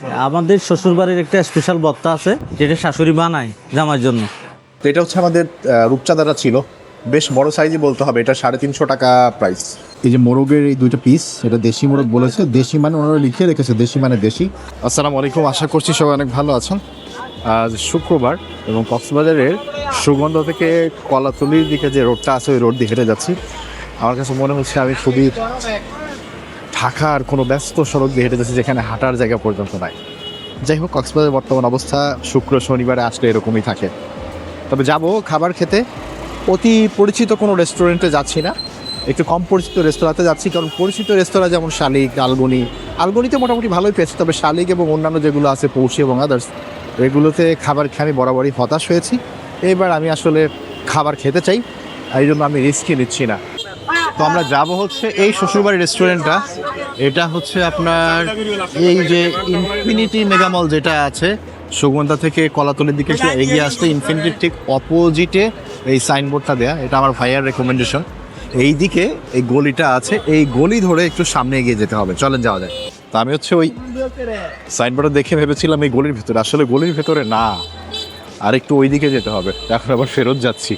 আমাদের শ্বশুরবাড়ির একটা স্পেশাল ভর্তা আছে যেটা শাশুড়ি বানায় জামার জন্য। তো এটা হচ্ছে আমাদের রূপচাঁদাটা ছিল, বেশ বড় সাইজই বলতে হবে, এটা 350 টাকা প্রাইস। এই যে মোরগের এই দুইটা পিস, এটা দেশি মোরগ বলেছে, দেশি মানে ওনারা লিখে রেখেছে দেশি মানে দেশি। আসসালামু আলাইকুম, আশা করছি সবাই অনেক ভালো আছেন। আজ শুক্রবার এবং কক্সবাজারের সুগন্ধ থেকে কলাতলির দিকে যে রোডটা আছে ওই রোড দিয়ে হেঁটে যাচ্ছি। আমার কাছে মনে হচ্ছে আমি খুবই ঢাকার কোনো ব্যস্ত সড়ক দিয়ে হেঁটে যাচ্ছি যেখানে হাঁটার জায়গা পর্যন্ত নাই। যাই হোক, কক্সবাজারের বর্তমান অবস্থা শুক্র শনিবারে আসলে এরকমই থাকে। তবে যাব খাবার খেতে, অতি পরিচিত কোনো রেস্টুরেন্টে যাচ্ছি না, একটু কম পরিচিত রেস্তোরাঁতে যাচ্ছি। কারণ পরিচিত রেস্তোরাঁ যেমন শালিক, আলগনিতে মোটামুটি ভালোই পেয়েছে, তবে শালিক এবং অন্যান্য যেগুলো আছে পৌষি এবং আদার্স, এগুলোতে খাবার খেয়ে আমি বরাবরই হতাশ হয়েছি। এবার আমি আসলে খাবার খেতে চাই, এই জন্য আমি রিস্কই নিচ্ছি না। তো আমরা যাব হচ্ছে এই শ্বশুরবাড়ি রেস্টুরেন্টটা, এটা হচ্ছে আপনার এই যে ইনফিনিটি মেগামল যেটা আছে সুগন্ধা থেকে কলাতলির দিকে একটু এগিয়ে আসতে ইনফিনিটির ঠিক অপোজিটে এই সাইনবোর্ডটা দেয়া, এটা আমার ভাইয়ার রেকমেন্ডেশন। এই দিকে এই গলিটা আছে, এই গলি ধরে একটু সামনে এগিয়ে যেতে হবে, চলেন যাওয়া যায়। তো আমি হচ্ছে ওই সাইনবোর্ডটা দেখে ভেবেছিলাম এই গলির ভেতরে, আসলে গলির ভেতরে না, আর একটু ওই দিকে যেতে হবে। এখন আবার ফেরত যাচ্ছি,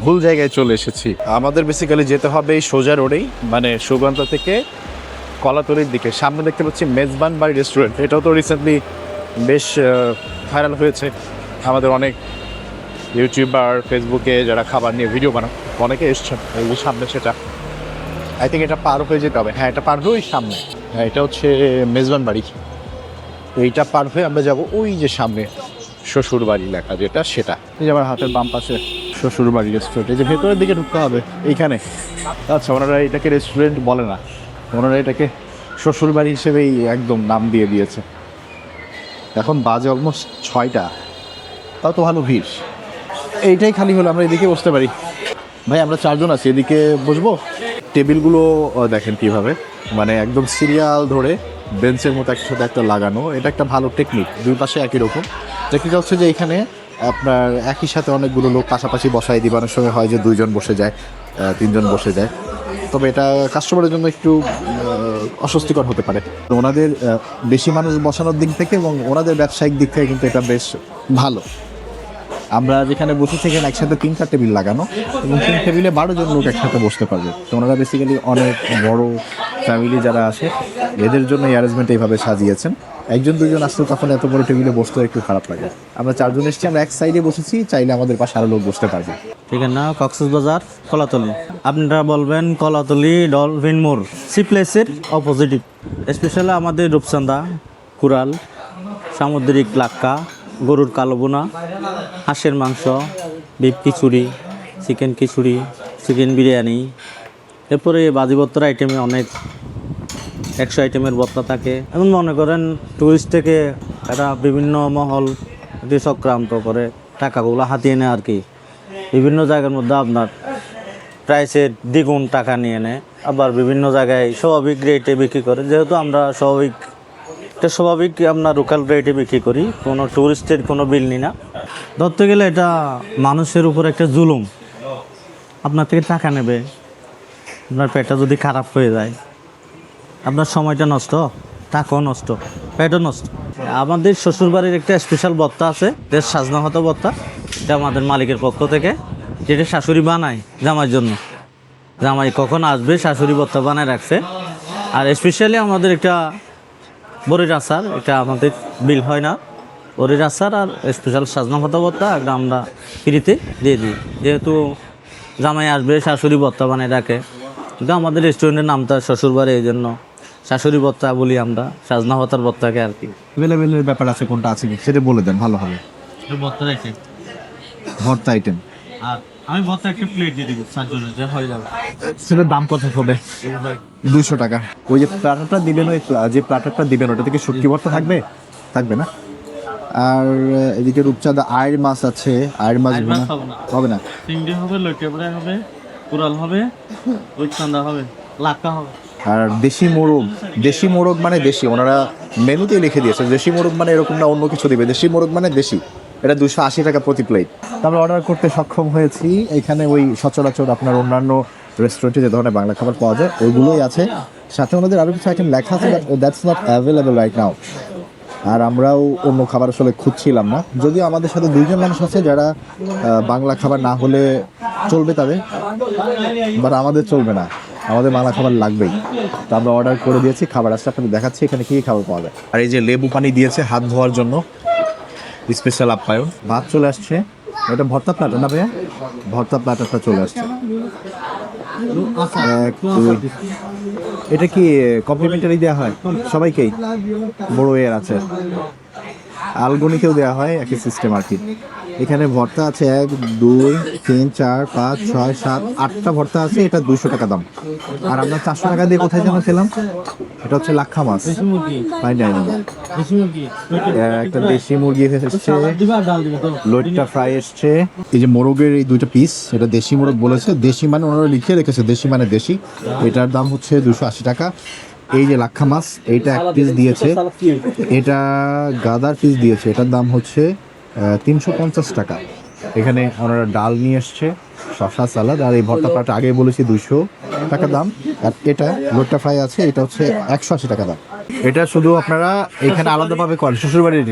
ভুল জায়গায় চলে এসেছি। আমাদের বেসিক্যালি যেতে হবে এই সোজা রোডেই, মানে সুগন্ধা থেকে কলাতলির দিকে। সামনে দেখতে পাচ্ছি মেজবান বাড়ি রেস্টুরেন্ট, এটাও তো রিসেন্টলি বেশ ভাইরাল হয়েছে। আমাদের অনেক ইউটিউবার ফেসবুকে যারা খাবার নিয়ে ভিডিও বানান অনেকে এসছেন। এই যে সামনে সেটা, আই থিঙ্ক এটা পার হয়ে যেতে হবে। হ্যাঁ, এটা পার হয়ে সামনে, হ্যাঁ এটা হচ্ছে মেজবান বাড়ি। এইটা পার হয়ে আমরা যাব ওই যে সামনে শ্বশুর বাড়ি লেখা যেটা, সেটা এই যে আমার হাতের বাম পাশে শ্বশুর বাড়ি রেস্টুরেন্ট। এই যে ভেতরের দিকে ঢুকতে হবে এইখানে। আচ্ছা, ওনারা এটাকে রেস্টুরেন্ট বলে না, ওনারা এটাকে শ্বশুর বাড়ি হিসেবেই একদম নাম দিয়ে দিয়েছে। এখন বাজে অলমোস্ট 6টা, তাও তো ভালো ভিড়। এইটাই খালি হলো, আমরা এদিকে বসতে পারি। ভাই আমরা 4 জন আছি, এদিকে বসবো। টেবিলগুলো দেখেন কীভাবে, মানে একদম সিরিয়াল ধরে বেঞ্চের মতো একটা সাথে একটা লাগানো। এটা একটা ভালো টেকনিক, দুই পাশে একই রকম। টেকনিকটা হচ্ছে যে এখানে আপনার একই সাথে অনেকগুলো লোক পাশাপাশি বসায় দিবে। অনেক সময় হয় যে 2 জন বসে যায়, 3 জন বসে যায়, তবে এটা কাস্টমারের জন্য একটু অস্বস্তিকর হতে পারে। ওনাদের বেশি মানুষ বসানোর দিক থেকে এবং ওনাদের ব্যবসায়িক দিক থেকে কিন্তু এটা বেশ ভালো। আমরা যেখানে বসেছি এখানে একসাথে 3টা টেবিল লাগানো এবং 3 টেবিলে 12 জন লোক একসাথে বসতে পারবে। তো ওনারা বেসিক্যালি অনেক বড় ফ্যামিলি যারা আসে এদের জন্য এই অ্যারেঞ্জমেন্ট এইভাবে সাজিয়েছেন। 1-2 জন আসলে তখন এত বড় টেবিলে বসতে একটু খারাপ লাগে। আমরা 4 জন এসেছি, আমরা এক সাইডে বসেছি, চাইলে আমাদের পাশে আরও লোক বসতে পারবে। ঠিকানা কক্সবাজার কলাতলি, আপনারা বলবেন কলাতলি ডলফিন মোড়, সি প্লেসের অপোজিট। স্পেশালি আমাদের রূপচাঁদা, কুড়াল, সামুদ্রিক লাক্কা, গরুর কালো বোনা, হাঁসের মাংস, বিফ খিচুড়ি, চিকেন খিচুড়ি, চিকেন বিরিয়ানি, এরপরে বাজি ভর্তার আইটেমে অনেক 100 আইটেমের ভর্তা থাকে। এমন মনে করেন টুরিস্ট থেকে একটা বিভিন্ন মহল এটি চক্রান্ত করে টাকাগুলো হাতিয়ে নেয় আর কি। বিভিন্ন জায়গার মধ্যে আপনার প্রাইসের দ্বিগুণ টাকা নিয়ে নেয়, আবার বিভিন্ন জায়গায় স্বাভাবিক রেটে বিক্রি করে। যেহেতু আমরা স্বাভাবিক আপনার লোকাল রেটে বিক্রি করি, কোনো টুরিস্টের কোনো বিল নিই না। ধরতে গেলে এটা মানুষের উপর একটা জুলুম। আপনার থেকে টাকা নেবে, আপনার পেটটা যদি খারাপ হয়ে যায়, আপনার সময়টা নষ্ট, টাকাও নষ্ট, পেটও নষ্ট। আমাদের শ্বশুরবাড়ির একটা স্পেশাল ভর্তা আছে, দেশ সাজনাহত ভর্তা, এটা আমাদের মালিকের পক্ষ থেকে, যেটা শাশুড়ি বানায় জামার জন্য। জামাই কখন আসবে শাশুড়ি ভর্তা বানায় রাখছে। আর স্পেশালি আমাদের একটা বড়ির আচার, এটা আমাদের বিল হয় না। বড়ির আচার আর স্পেশাল সাজনাহত ভর্তা একটা আমরা ফ্রিতে দিয়ে দিই, যেহেতু জামাই আসবে শাশুড়ি ভর্তা বানায় রাখে। কিন্তু আমাদের রেস্টুরেন্টের নামটা শ্বশুরবাড়ি, এই জন্য শাশুড়ি ভর্তা বলি আমরা, সাজনা ভর্তার ভর্তাকে আর কি। অ্যাভেলেবেলের ব্যাপার আছে, কোনটা আছে কি সেটা বলে দেন, ভালো হবে। ভর্তার আইটেম, ভর্তা আইটেম, আর আমি ভর্তা একটা প্লেট দিয়ে দিব 4 জনের, যে হয়ে যাবে। সেটার দাম কত হবে? 200 টাকা। ওই যে প্ল্যাটারটা দিবেন, ওই যে প্ল্যাটারটা দিবেন ওটা থেকে শুটকি ভর্তা থাকবে? থাকবে না। আর এদিকে রূপচাঁদা আয়ের মাছ আছে, আয়ের মাছ হবে না। চিংড়ি হবে, লইটে বড়া হবে, কুড়াল হবে, রূপচাঁদা হবে, লাক্কা হবে। আর দেশি মোরগ মানে দেশি, ওনারা মেনুতেই লিখে দিয়েছে দেশি মোরগ মানে এরকম না, অন্য কিছু দিবে। দেশি মোরগ মানে দেশি, এটা 280 টাকা প্রতি প্লেট। আমরা অর্ডার করতে সক্ষম হয়েছি। এখানে ওই সচরাচর আপনার অন্যান্য রেস্টুরেন্টে যে ধরনের বাংলা খাবার পাওয়া যায় ওইগুলোই আছে, সাথে ওনাদের আরও কিছু আইটেম লেখা আছে, that's not available right now. আর আমরাও অন্য খাবার আসলে খুঁজছিলাম না, যদিও আমাদের সাথে দুইজন মানুষ আছে যারা বাংলা খাবার না হলে চলবে তাদের, বাট আমাদের চলবে না, আমাদের বাংলা খাবার লাগবেই। তো আমরা অর্ডার করে দিয়েছি, খাবার আসলে আপনাদের দেখাচ্ছি এখানে কী খাবার পাওয়া যায়। আর এই যে লেবু পানি দিয়েছে হাত ধোয়ার জন্য, স্পেশাল আপ্যায়ন। ভাত চলে আসছে, এটা ভর্তা প্ল্যাটার না ভাইয়া? ভর্তা প্ল্যাটারটা চলে আসছে। এটা কি কমপ্লিমেন্টারি দেওয়া হয় সবাইকেই? বড় এর আছে, আলগনিকেও দেওয়া হয়, একই সিস্টেম আর কি। এখানে ভর্তা আছে 1 2 3 4 5 6 7 8টা ভর্তা আছে, এটা 200 টাকা দাম। আর আমরা 400 টাকা দিয়ে কোথায় যেন খেলাম, এটা হচ্ছে লাক্ষা মাছ, ফাইন ডাইনিং। একটা দেশি মুরগি এসেছে, লোটটা ফ্রাই এসছে। এই যে মোরগের এই 2টা পিস, এটা দেশি মোরগ বলেছে, দেশি মানে ওনারা লিখে রেখেছে দেশি মানে দেশি, এটার দাম হচ্ছে 280 টাকা। এই যে লাক্ষা মাছ, এইটা 1 পিস দিয়েছে, এটা গাদার পিস দিয়েছে, এটার দাম হচ্ছে 350 টাকা। এখানে ওনারা ডাল নিয়ে এসছে, শসা, সালাদ, আর এই ভর্তা প্লাটা আগে বলেছি 200 টাকা দাম। আর এটা লোটটা ফ্রাই আছে, এটা হচ্ছে 180 টাকা দাম। এটা শুধু আপনারা এখানে আলাদাভাবে করেন শ্বশুরবাড়ির?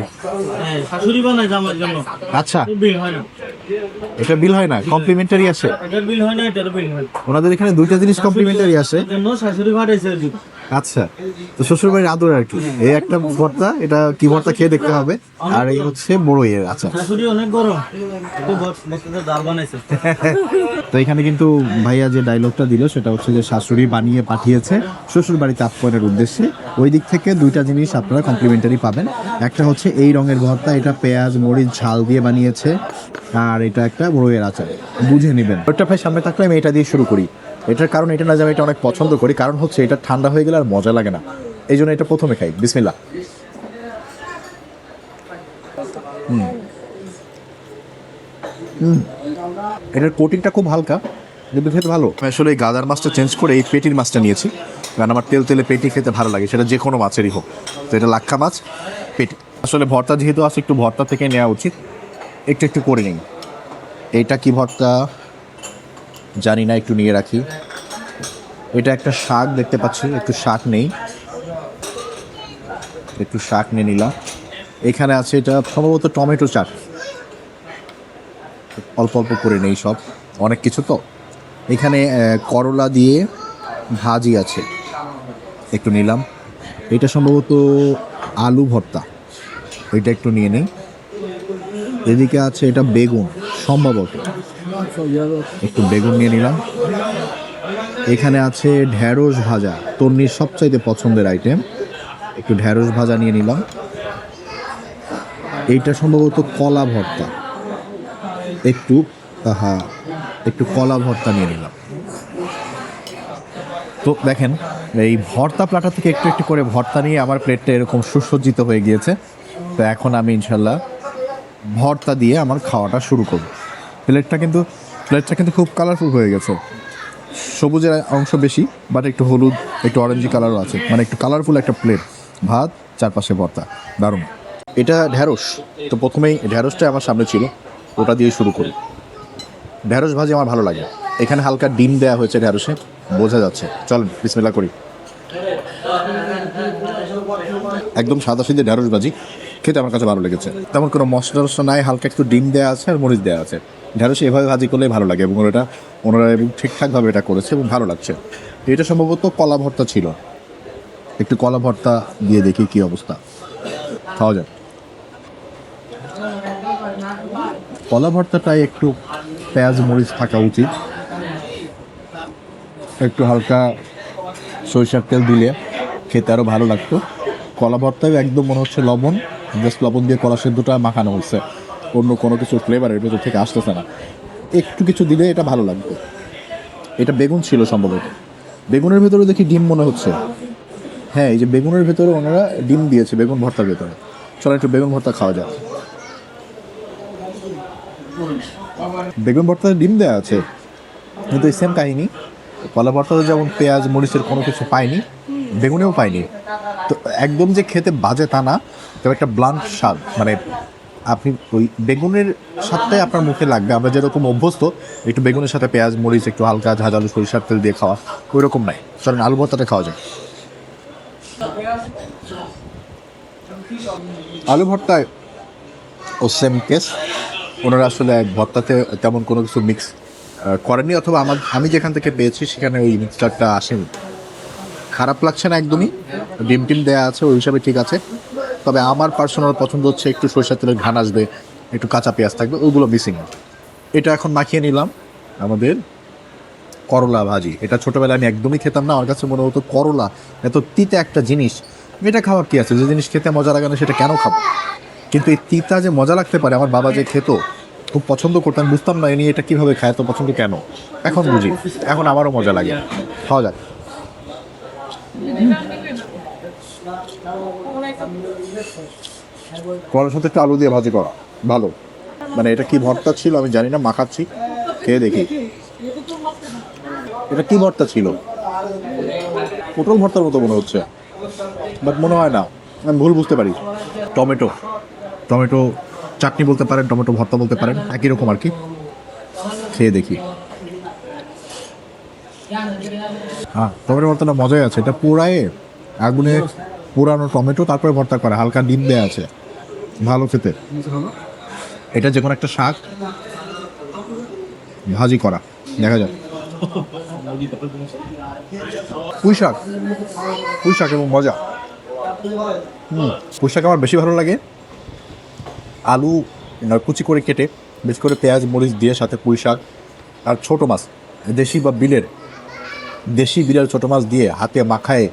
শাশুড়ি বানায় আমার জন্য। আচ্ছা, বিল হয় না, এটা বিল হয় না, কমপ্লিমেন্টারি আছে এটার বিল হয় না, এটার বিল হয়। ওনাদের এখানে 2টা জিনিস কমপ্লিমেন্টারি আছে। জন্য শাশুড়ি পাঠাইছে। আচ্ছা, তো শ্বশুরবাড়ির আদর আর কি। এই একটা ভর্তা, এটা কি ভর্তা খেয়ে দেখতে হবে। আর এই হচ্ছে বড় এর। আচ্ছা, শাশুড়ি অনেক গরম, একটু বসতে ডাল বানাইছে। তো এখানে কিন্তু ভাইয়া যে ডায়লগটা দিল সেটা হচ্ছে যে শাশুড়ি বানিয়ে পাঠিয়েছে শ্বশুর বাড়িতে আপ্যায়নের উদ্দেশ্যে। ওই দিক থেকে 2টা জিনিস আপনারা কমপ্লিমেন্টারি পাবেন। একটা হচ্ছে এই রঙের ভর্তা, এটা পেঁয়াজ মরিচ ঝাল দিয়ে বানিয়েছে, আর এটা একটা বড়ইয়ের আচার, বুঝে নেবেন। ওইটা ভাই সামনে থাকলে আমি এটা দিয়ে শুরু করি। এটার কারণ এটা না যে আমি এটা অনেক পছন্দ করি, কারণ হচ্ছে এটা ঠান্ডা হয়ে গেলে আর মজা লাগে না, এই জন্য এটা প্রথমে খাই। বিসমিল্লাহ। এটার কোটিংটা খুব হালকা, কিন্তু খেতে ভালো। আমি আসলে এই গাদার মাছটা চেঞ্জ করে এই পেটির মাছটা নিয়েছি, কারণ আমার তেল তেলে পেটি খেতে ভালো লাগে, সেটা যে কোনো মাছেরই হোক। তো এটা লাক্ষা মাছ পেটি। আসলে ভর্তা যেহেতু আছে, একটু ভর্তা থেকে নেওয়া উচিত, একটু একটু করে নিই। এইটা কি ভর্তা জানি না, একটু নিয়ে রাখি। এটা একটা শাক দেখতে পাচ্ছি, একটু শাক নেই, একটু শাক নিয়ে নিলাম। এখানে আছে এটা সম্ভবত টমেটো চাট, অল্প অল্প করে নেই সব, অনেক কিছু তো। এখানে করলা দিয়ে ভাজি আছে, একটু নিলাম। এটা সম্ভবত আলু ভর্তা, এটা একটু নিয়ে নেই। এদিকে আছে এটা বেগুন, সম্ভবত একটু বেগুন নিয়ে নিলাম। এখানে আছে ঢ্যাঁড়স ভাজা, তন্নির সবচাইতে পছন্দের আইটেম, একটু ঢ্যাঁড়স ভাজা নিয়ে নিলাম। এইটা সম্ভবত কলা ভর্তা, একটু কলা ভর্তা নিয়ে নিলাম। তো দেখেন, এই ভর্তা প্লাটা থেকে একটু একটু করে ভর্তা নিয়ে আমার প্লেটটা এরকম সুসজ্জিত হয়ে গিয়েছে। তো এখন আমি ইনশাল্লাহ ভর্তা দিয়ে আমার খাওয়াটা শুরু করব। প্লেটটা কিন্তু খুব কালারফুল হয়ে গেছে, সবুজের অংশ বেশি, বাট একটু হলুদ একটু অরেঞ্জি কালারও আছে, মানে একটু কালারফুল একটা প্লেট, ভাত চারপাশে ভর্তা, দারুণ। এটা ঢ্যাঁড়স, তো প্রথমেই ঢ্যাঁড়সটা আমার সামনে ছিল, ওটা দিয়ে শুরু করি। ঢ্যাঁড়স ভাজি আমার ভালো লাগে, এখানে হালকা ডিম দেওয়া হয়েছে ঢ্যাঁড়সে, বোঝা যাচ্ছে। চলেন বিসমিল্লাহ করি। একদম সাদা সিধে ঢ্যাঁড়স ভাজি খেতে আমার কাছে ভালো লেগেছে, তেমন কোনো মশলা টশলা নাই, হালকা একটু ডিম দেওয়া আছে আর মরিচ দেওয়া আছে। ঢ্যাঁড়স এভাবে ভাজি করলেই ভালো লাগে, এবং ওনারা ঠিকঠাকভাবে এটা করেছে এবং ভালো লাগছে। এটা সম্ভবত কলা ভর্তা ছিল, একটু কলা ভর্তা দিয়ে দেখি কি অবস্থা, খাওয়া যায়। কলা ভর্তাটাই একটু পেঁয়াজ মরিচ থাকা উচিত, একটু হালকা সরিষার তেল দিলে খেতে আরও ভালো লাগতো। কলা ভর্তায় একদম মনে হচ্ছে লবণ, জাস্ট লবণ দিয়ে কলা সেদ্ধটা মাখানো হচ্ছে, অন্য কোনো কিছু ফ্লেভারের ভেতর থেকে আসতেছে না। একটু কিছু দিলে এটা ভালো লাগতো। এটা বেগুন ছিল সম্ভবত, বেগুনের ভেতরে দেখি ডিম মনে হচ্ছে। হ্যাঁ, এই যে বেগুনের ভেতরে ওনারা ডিম দিয়েছে বেগুন ভর্তার ভেতরে। চলো একটু বেগুন ভর্তা খাওয়া যায়। বেগুন ভর্তায় ডিম দেওয়া আছে, কিন্তু এই সেম কাহিনী, কলা ভর্তাতে যেমন পেঁয়াজ মরিচের কোনো কিছু পাইনি, বেগুনেও পাইনি। তো একদম যে খেতে বাজে তা না, তবে একটা ব্লান্ট স্বাদ, মানে আপনি ওই বেগুনের স্বাদটাই আপনার মুখে লাগবে। আমরা যেরকম অভ্যস্ত একটু বেগুনের সাথে পেঁয়াজ মরিচ একটু হালকা ঝাঁঝালো সরিষার তেল দিয়ে খাওয়া, ওই রকম নাই। চলেন আলু ভর্তাটা খাওয়া যায়। আলু ভর্তায় ও সেম কেস, ওনারা আসলে ভর্তাতে তেমন কোনো কিছু মিক্স করেনি, অথবা আমি যেখান থেকে পেয়েছি সেখানে ওই মিক্সচারটা আসেনি। খারাপ লাগছে না একদমই, ডিম টিম দেওয়া আছে ওই হিসাবে ঠিক আছে। তবে আমার পার্সোনাল পছন্দ হচ্ছে একটু সরিষার তেলের ঘ্রাণ আসবে, একটু কাঁচা পেঁয়াজ থাকবে, ওইগুলো মিসিং। এটা এখন মাখিয়ে নিলাম আমাদের করলা ভাজি। এটা ছোটোবেলায় আমি একদমই খেতাম না, আমার কাছে মনে হতো করলা এত তিতা একটা জিনিস, এটা খাওয়ার কী আছে, যে জিনিস খেতে মজা লাগে না সেটা কেন খাবো। কিন্তু এই তিতা যে মজা লাগতে পারে, আমার বাবা যে খেত খুব পছন্দ করতাম, বুঝতাম না এ এটা কীভাবে খায়, এত পছন্দ কেন। এখন বুঝি, এখন আমারও মজা লাগে। খাওয়া যাক। করলার সাথে একটু আলু দিয়ে ভাজি করা ভালো। মানে এটা কি ভর্তা ছিল আমি জানি না, মাখাচ্ছি, খেয়ে দেখি। এটা কি ভর্তা ছিল? পটল ভর্তার মতো মনে হচ্ছে, বাট মনে হয় না, আমি ভুল বুঝতে পারি। টমেটো টমেটো চাটনি বলতে পারেন, টমেটো ভর্তা বলতে পারেন, একই রকম আর কি। খেয়ে দেখি। হ্যাঁ, টমেটো ভর্তাটা মজাই আছে। এটা পোড়ায়ে আগুনে পোড়ানো টমেটো, তারপরে ভর্তা করা, হালকা ডিম দেওয়া আছে, ভালো খেতে। এটা যে কোনো একটা শাক ভাজি করা, দেখা যাক। পুঁই শাক, পুঁই শাক এবং মজা। পুঁই শাক আমার বেশি ভালো লাগে আলু কুচি করে কেটে, বেশ করে পেঁয়াজ মরিচ দিয়ে, সাথে পুঁই শাক আর ছোটো মাছ, দেশি বা বিলের, দেশি বিলের ছোটো মাছ দিয়ে হাতে মাখায়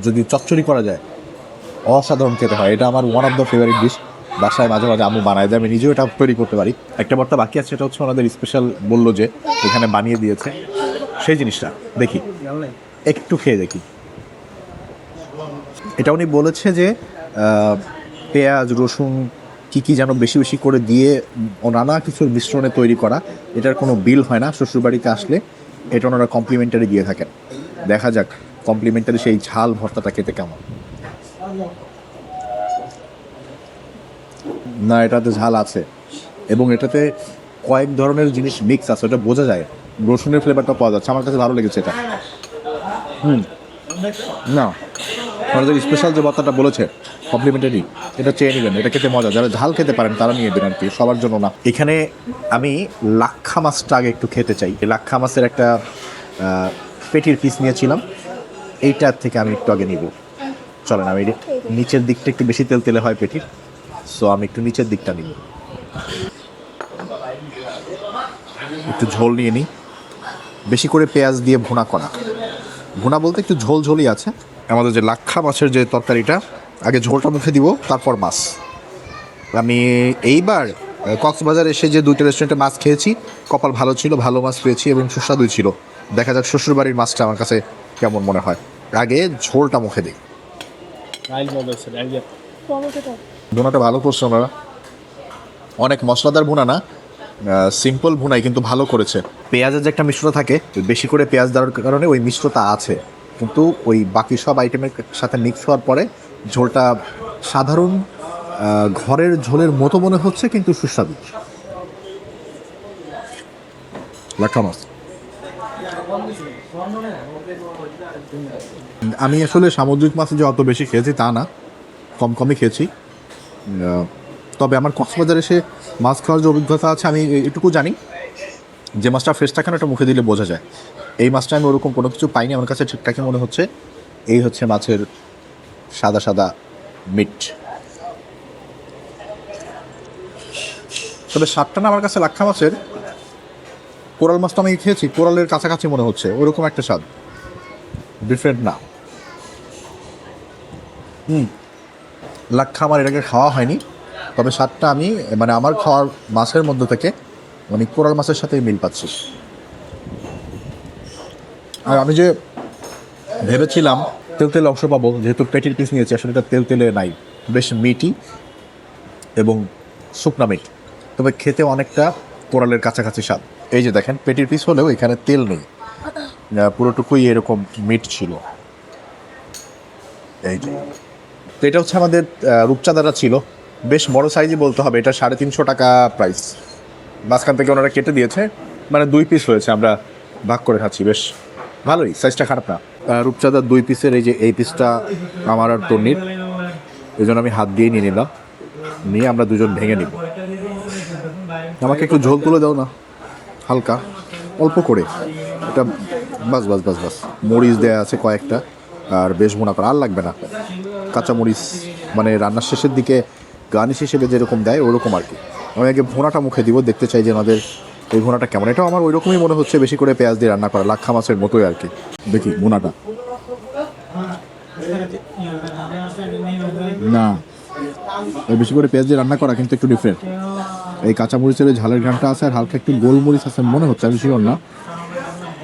যদি চচ্চড়ি করা যায়, অসাধারণ খেতে হয়। এটা আমার one of the favourite dish. বাসায় মাঝে মাঝে আম্মু বানায় দেয়, আমি নিজেও এটা তৈরি করতে পারি। একটা ভর্তা বাকি আছে, সেটা হচ্ছে ওনাদের স্পেশাল বললো যে এখানে বানিয়ে দিয়েছে, সেই জিনিসটা দেখি, একটু খেয়ে দেখি। এটা উনি বলেছে যে পেঁয়াজ রসুন কী যেন বেশি বেশি করে দিয়ে নানা কিছুর মিশ্রণে তৈরি করা। এটার কোনো বিল হয় না, শ্বশুরবাড়িতে আসলে এটা ওনারা কমপ্লিমেন্টারি দিয়ে থাকেন। দেখা যাক কমপ্লিমেন্টারি সেই ঝাল ভর্তাটা খেতে কেমন। না, এটাতে ঝাল আছে এবং এটাতে কয়েক ধরনের জিনিস মিক্স আছে, ওটা বোঝা যায়। রসুনের ফ্লেভারটা পাওয়া যাচ্ছে, আমার কাছে ভালো লেগেছে এটা। না, আমাদের স্পেশাল যে ভর্তাটা বলেছে কমপ্লিমেন্টারি, এটা চেয়ে নেবেন, এটা খেতে মজা। যারা ঝাল খেতে পারেন তারা নিয়ে দেবেন আর কি, সবার জন্য না। এখানে আমি লাক্ষা মাছটা আগে একটু খেতে চাই। এই লাক্ষা মাছের একটা পেটির পিস নিয়েছিলাম, এইটার থেকে আমি একটু আগে নিব। চলেন, আমি নিচের দিকটা একটু বেশি তেল তেলে হয় পেটির, সো আমি একটু নিচের দিকটা নিব। একটু ঝোল নিয়ে নিই, বেশি করে পেঁয়াজ দিয়ে ভুনা করা। ভুনা বলতে একটু ঝোল ঝোলই আছে। আমাদের যে লাক্ষা মাছের যে তরকারিটা, আগে ঝোলটা মুখে দিব, তারপর মাছ। আমি এইবার কক্সবাজার এসে যে দুইটা রেস্টুরেন্টে মাছ খেয়েছি, কপাল ভালো ছিল, ভালো মাছ পেয়েছি এবং সুস্বাদু ছিল। দেখা যাক শ্বশুরবাড়ির মাছটা আমার কাছে কেমন মনে হয়। আগে ঝোলটা মুখে দিই। ভুনাটা ভালো করছে ওনারা, অনেক মশলাদার ভুনা না, সিম্পল ভুনাই, কিন্তু ভালো করেছে। পেঁয়াজের যে একটা মিশ্রতা থাকে, বেশি করে পেঁয়াজ দেওয়ার কারণে ওই মিশ্রতা আছে, কিন্তু ওই বাকি সব আইটেমের সাথে মিক্স হওয়ার পরে ঝোলটা সাধারণ ঘরের ঝোলের মতো মনে হচ্ছে, কিন্তু সুস্বাদু। লাক্ষা মাছ আমি আসলে সামুদ্রিক মাছ যে অত বেশি খেয়েছি তা না, কম কমই খেয়েছি। তবে আমার কক্সবাজার এসে মাছ খাওয়ার যে অভিজ্ঞতা আছে, আমি এটুকু জানি যে মাছটা ফ্রেশ থাকে না, ওটা মুখে দিলে বোঝা যায়। এই মাছটা আমি ওরকম কোনো কিছু পাইনি, আমার কাছে ঠিকঠাকই মনে হচ্ছে। এই হচ্ছে মাছের সাদা সাদা মিট। তবে স্বাদটা না আমার কাছে লাক্ষা মাছের, কোরাল মাছটা আমি খেয়েছি, কোরালের কাছাকাছি মনে হচ্ছে, ওরকম একটা স্বাদ, ডিফারেন্ট না। লাক্ষা আমার এটাকে খাওয়া হয়নি, তবে স্বাদটা আমি মানে আমার খাওয়ার মাছের মধ্যে থেকে মানে কোরাল মাছের সাথেই মিল পাচ্ছি। আর আমি যে ভেবেছিলাম তেল তেলে অংশ পাবো, যেহেতু পেটির পিস নিয়েছি, আসলে এটা তেল তেলে নাই, বেশ মিটি এবং শুকনা মিট, তবে খেতে অনেকটা কোরালের কাছাকাছি স্বাদ। এই যে দেখেন, পেটির পিস হলেও এখানে তেল নেই, পুরোটুকুই এরকম মিট ছিল। এই যে, তো এটা হচ্ছে আমাদের রূপচাঁদাটা ছিল, বেশ বড় সাইজই বলতে হবে। এটা 350 টাকা প্রাইস। মাঝখান থেকে ওনারা কেটে দিয়েছে, মানে 2 পিস হয়েছে, আমরা ভাগ করে খাচ্ছি, বেশ ভালোই, সাইজটা খারাপ না। রূপচাঁদার 2 পিসের এই যে এই পিসটা আমার আর তন্নির, এই জন্য আমি হাত দিয়ে নিয়ে নিলাম। নিয়ে আমরা দুজন ভেঙে নিব। আমাকে একটু ঝোল তুলে দাও না, হালকা অল্প করে। এটা বাস বাস বাস বাস। মরিচ দেয়া আছে কয়েকটা, আর বেশ ভুনা করা, আর লাগবে না। কাঁচা মরিচ মানে রান্নার শেষের দিকে গার্নিশ হিসেবে যেরকম দেয় ওরকম আর কি। আমি আগে ভুনাটা মুখে দিব, দেখতে চাই যে আমাদের এই ভুনাটা কেমন। এটাও আমার ওই রকমই মনে হচ্ছে, বেশি করে পেঁয়াজ দিয়ে রান্না করা, লাক্ষা মাছের মতোই আর কি। দেখি ভুনাটা। না, এই বেশি করে পেঁয়াজ দিয়ে রান্না করা কিন্তু একটু ডিফারেন্ট। এই কাঁচা মরিচের ঝালের ঘ্রাণটা আছে, আর হালকা একটু গোলমরিচ আছে মনে হচ্ছে, আমি শিওর না।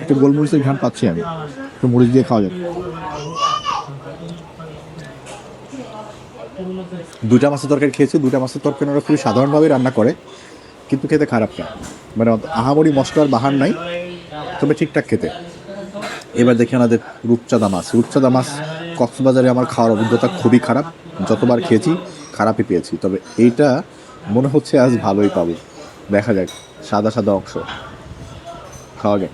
একটু গোলমরিচের ঘ্রাণ পাচ্ছি আমি, একটু মরিচ দিয়ে খাওয়া যাবে। দুটা মাছের তরকারি খেয়েছি, দুটা মাছের তরকারি ওরা খুবই সাধারণভাবেই রান্না করে, কিন্তু খেতে খারাপ না, মানে আহামরি মশলার বাহার নাই, তবে ঠিকঠাক খেতে। এবার দেখি আমাদের রূপচাঁদা মাছ। রূপচাঁদা মাছ কক্সবাজারে আমার খাওয়ার অভিজ্ঞতা খুবই খারাপ, যতবার খেয়েছি খারাপই পেয়েছি, তবে এইটা মনে হচ্ছে আজ ভালোই পাবো। দেখা যাক, সাদা সাদা অংশ খাওয়া যাক।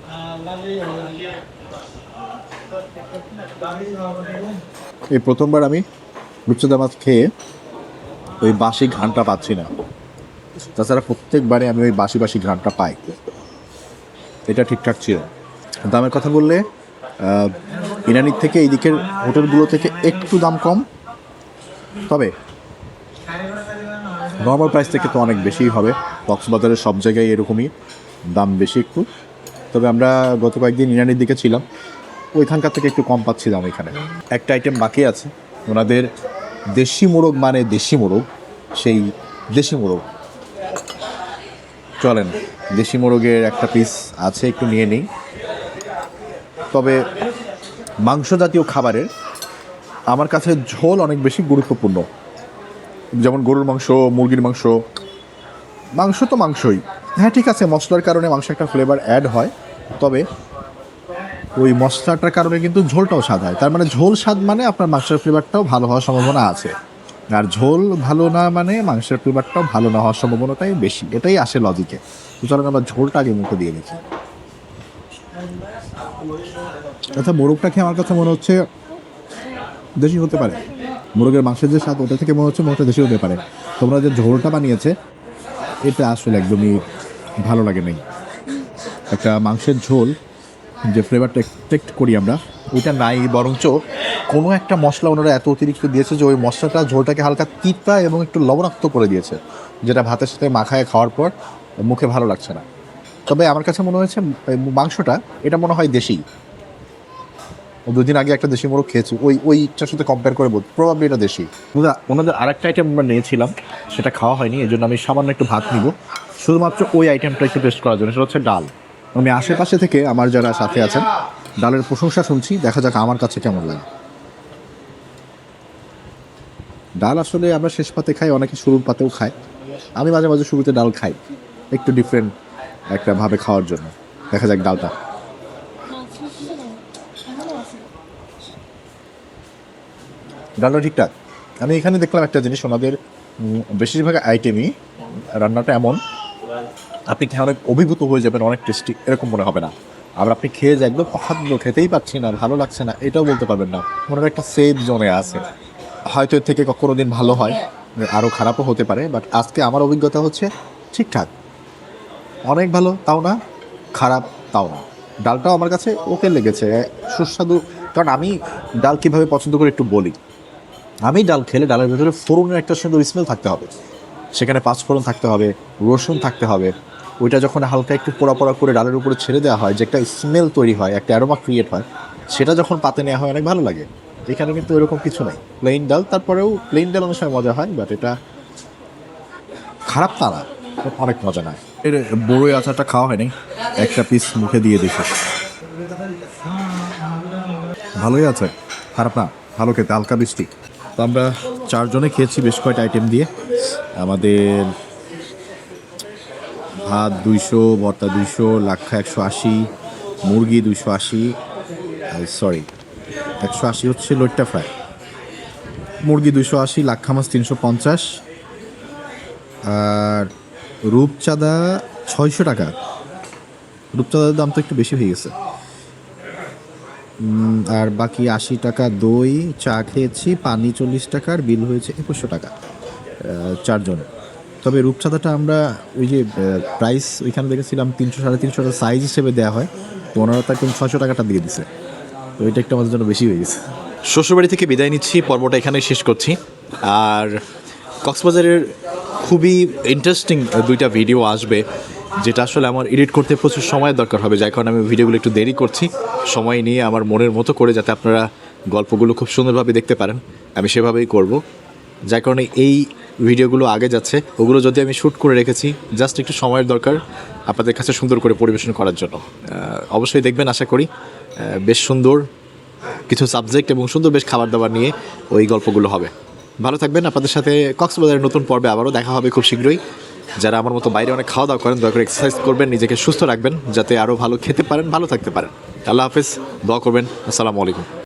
এই প্রথমবার আমি রূপচাঁদা মাছ খেয়ে ওই বাসি ঘ্রাণটা পাচ্ছি না, তাছাড়া প্রত্যেকবারে আমি ওই বাসি বাসি ঘ্রাণটা পাই। এটা ঠিকঠাক ছিল। দামের কথা বললে ইরানির থেকে এই দিকের হোটেলগুলো থেকে একটু দাম কম, তবে নর্মাল প্রাইস থেকে তো অনেক বেশিই হবে। কক্সবাজারের সব জায়গায় এরকমই দাম বেশি একটু, তবে আমরা গত কয়েকদিন ইরানির দিকে ছিলাম, ওইখানকার থেকে একটু কম পাচ্ছি দাম এখানে। একটা আইটেম বাকি আছে ওনাদের, দেশি মোরগ, মানে দেশি মোরগ, সেই দেশি মোরগ। চলেন, দেশি মোরগের একটা পিস আছে, একটু নিয়ে নিই। তবে মাংস জাতীয় খাবারের আমার কাছে ঝোল অনেক বেশি গুরুত্বপূর্ণ। যেমন গরুর মাংস, মুরগির মাংস, মাংস তো মাংসই, হ্যাঁ ঠিক আছে, মশলার কারণে মাংস একটা ফ্লেভার অ্যাড হয়, তবে ওই মশলাটার কারণে কিন্তু ঝোলটাও স্বাদ হয়। তার মানে ঝোল স্বাদ মানে আপনার মাংসের ফ্লেভারটাও ভালো হওয়ার সম্ভাবনা আছে, আর ঝোল ভালো না মানে মাংসের ফ্লেভারটাও ভালো না হওয়ার সম্ভাবনাটাই বেশি। এটাই আসে লজিকে। সুতরাং আমরা ঝোলটা আগে মুখে দিয়ে দেখি। আচ্ছা, মোরগটা খেয়ে আমার কাছে মনে হচ্ছে দেশি হতে পারে। মোরগের মাংসের যে স্বাদ, ওটা থেকে মনে হচ্ছে মোরগটা দেশি হতে পারে। তোমরা যে ঝোলটা বানিয়েছে এটা আসলে একদমই ভালো লাগে নাই। একটা মাংসের ঝোল যে ফ্লেভারটা এক্সপেক্ট করি আমরা, ওইটা নাই, বরঞ্চ কোনো একটা মশলা ওনারা এত অতিরিক্ত দিয়েছে যে ওই মশলাটা ঝোলটাকে হালকা তিতা এবং একটু লবণাক্ত করে দিয়েছে, যেটা ভাতের সাথে মাখায় খাওয়ার পর মুখে ভালো লাগছে না। তবে আমার কাছে মনে হয়েছে মাংসটা এটা মনে হয় দেশি। দুদিন আগে একটা দেশি মোরগ খেয়েছি, ওইটার সাথে কম্পেয়ার করে বলতে প্রবাবলি এটা দেশি। ওনাদের আরেকটা আইটেম আমরা নিয়েছিলাম, সেটা খাওয়া হয়নি, এই জন্য আমি সামান্য একটু ভাত নিব শুধুমাত্র ওই আইটেমটা একটু টেস্ট করার জন্য। সেটা হচ্ছে ডাল। আমি আশেপাশে থেকে আমার যারা সাথে আছেন ডালের প্রশংসা শুনছি, দেখা যাক আমার কাছে কেমন লাগে। ডাল আসলে আমরা শেষ পাতে খাই, অনেকে শুরুর পাতেও খায়, আমি মাঝে মাঝে শুরুতে ডাল খাই, একটু ডিফারেন্ট একটা ভাবে খাওয়ার জন্য। দেখা যাক ডালটা। ডালটা ঠিকঠাক। আমি এখানে দেখলাম একটা জিনিস, ওনাদের বেশিরভাগ আইটেমই রান্নাটা এমন আপনি খেয়ে অনেক অভিভূত হয়ে যাবেন, অনেক টেস্টি এরকম মনে হবে না। আবার আপনি খেয়ে যে একদম অখাদ্য, খেতেই পাচ্ছি না, ভালো লাগছে না, এটাও বলতে পারবেন না। মনে হয় একটা সেফ জোনে আছে। হয়তো এর থেকে কোনো দিন ভালো হয়, আরও খারাপও হতে পারে, বাট আজকে আমার অভিজ্ঞতা হচ্ছে ঠিকঠাক, অনেক ভালো তাও না, খারাপ তাও না। ডালটাও আমার কাছে ওকে লেগেছে, সুস্বাদু। কারণ আমি ডাল কীভাবে পছন্দ করি একটু বলি। আমি ডাল খেলে ডালের ভেতরে ফোড়নের একটা সুন্দর স্মেল থাকতে হবে, সেখানে পাঁচফোড়ন থাকতে হবে, রসুন থাকতে হবে। ওইটা যখন হালকা একটু পোড়া পোড়া করে ডালের উপরে ছেড়ে দেওয়া হয়, যে একটা স্মেল তৈরি হয়, একটা অ্যারোমা ক্রিয়েট হয়, সেটা যখন পাতে নেওয়া হয় অনেক ভালো লাগে। এখানে কিন্তু এরকম কিছু নাই, প্লেন ডাল। তারপরেও প্লেন ডাল অনেক সময় মজা হয়, বাট এটা খারাপ তা না, অনেক মজা নয়। এর বড়ই আচারটা খাওয়া হয়নি, একটা পিস মুখে দিয়ে দিছে, ভালোই আছে, খারাপ না, ভালো খেতে, হালকা বৃষ্টি। তো আমরা চারজনে খেয়েছি বেশ কয়েকটা আইটেম দিয়ে। আমাদের ভাত 200, ভর্তা 200, লাক্ষা 180, মুরগি 280, সরি 180 হচ্ছে লইট্টা ফ্রাই, মুরগি 280, লাক্ষা মাছ 350, আর রূপচাঁদা 600 টাকা। রূপচাঁদার দাম তো একটু বেশি হয়ে গেছে। আর বাকি 80 টাকা দই, চা খেয়েছি, পানি 40 টাকার বিল হয়েছে 2100 টাকা। চারজন। তবে রূপচাঁদাটা আমরা ওই যে প্রাইস ওইখানে দেখেছিলাম 300-350 সাইজ হিসেবে দেওয়া হয়, তো ওনারা তো একদম 600 টাকাটা দিয়ে দিছে, তো এটা একটু আমাদের জন্য বেশি হয়ে গেছে। শ্বশুরবাড়ি থেকে বিদায় নিচ্ছি, পর্বটা এখানেই শেষ করছি। আর কক্সবাজারের খুবই ইন্টারেস্টিং দুইটা ভিডিও আসবে, যেটা আসলে আমার এডিট করতে প্রচুর সময়ের দরকার হবে, যার কারণে আমি ভিডিওগুলো একটু দেরি করছি, সময় নিয়ে আমার মনের মতো করে, যাতে আপনারা গল্পগুলো খুব সুন্দরভাবে দেখতে পারেন, আমি সেভাবেই করব। যার কারণে এই ভিডিওগুলো আগে যাচ্ছে, ওগুলো যদি আমি শ্যুট করে রেখেছি, জাস্ট একটু সময়ের দরকার আপনাদের কাছে সুন্দর করে পরিবেশন করার জন্য। অবশ্যই দেখবেন, আশা করি বেশ সুন্দর কিছু সাবজেক্ট এবং সুন্দর বেশ খাবার দাবার নিয়ে ওই গল্পগুলো হবে। ভালো থাকবেন, আপনাদের সাথে কক্সবাজারের নতুন পর্বে আবারও দেখা হবে খুব শীঘ্রই। যারা আমার মতো বাইরে অনেক খাওয়া দাওয়া করেন, দয়া করে এক্সারসাইজ করবেন, নিজেকে সুস্থ রাখবেন, যাতে আরও ভালো খেতে পারেন, ভালো থাকতে পারেন। আল্লাহ হাফেজ, দোয়া করবেন। আসসালামু আলাইকুম।